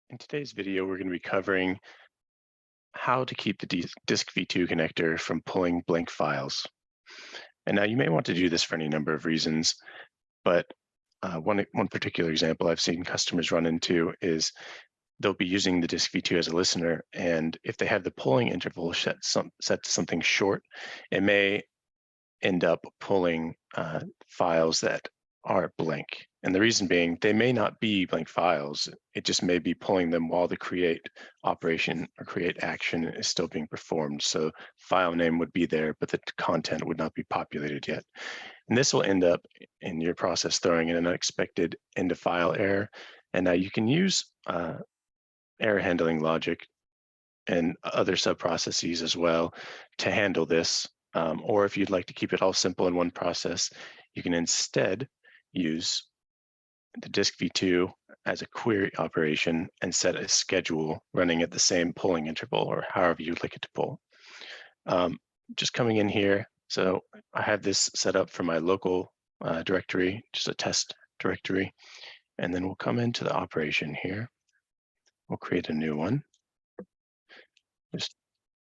In today's video, we're going to be covering how to keep the Disk V2 connector from pulling blank files. And now you may want to do this for any number of reasons, but one particular example I've seen customers run into is they'll be using the Disk V2 as a listener, and if they have the pulling interval set to something short, it may end up pulling files that are blank. And the reason being, they may not be blank files. It just may be pulling them while the create operation or create action is still being performed. So file name would be there, but the content would not be populated yet. And this will end up in your process throwing in an unexpected end of file error. And now you can use error handling logic and other sub-processes as well to handle this. Or if you'd like to keep it all simple in one process, you can instead use the Disk V2 as a query operation and set a schedule running at the same polling interval or however you'd like it to pull. Just coming in here, so I have this set up for my local directory, just a test directory, and then we'll come into the operation here. We'll create a new one. Just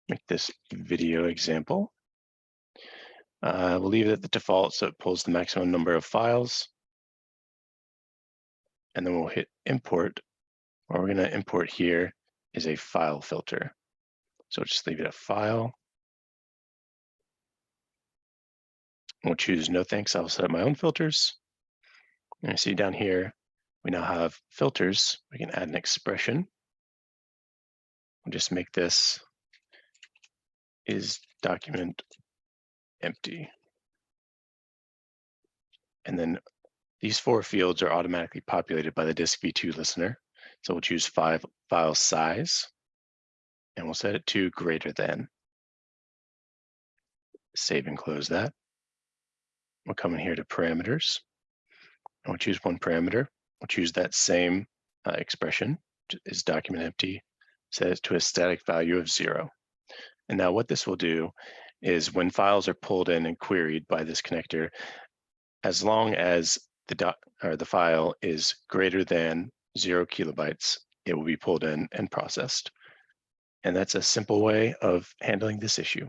make this video example. We'll leave it at the default so it pulls the maximum number of files. And then we'll hit import. What we're going to import here is a file filter. So just leave it at file. We'll choose no thanks. I'll set up my own filters. And you see down here, we now have filters. We can add an expression. We'll just make this is document empty. And then these 4 fields are automatically populated by the Disk V2 listener. So we'll choose file size, and we'll set it to greater than. Save and close that. We'll come in here to parameters, and we'll choose one parameter. We'll choose that same expression, is document empty, set it to a static value of 0. And now what this will do is when files are pulled in and queried by this connector, as long as the file is greater than 0 kilobytes, it will be pulled in and processed. And that's a simple way of handling this issue.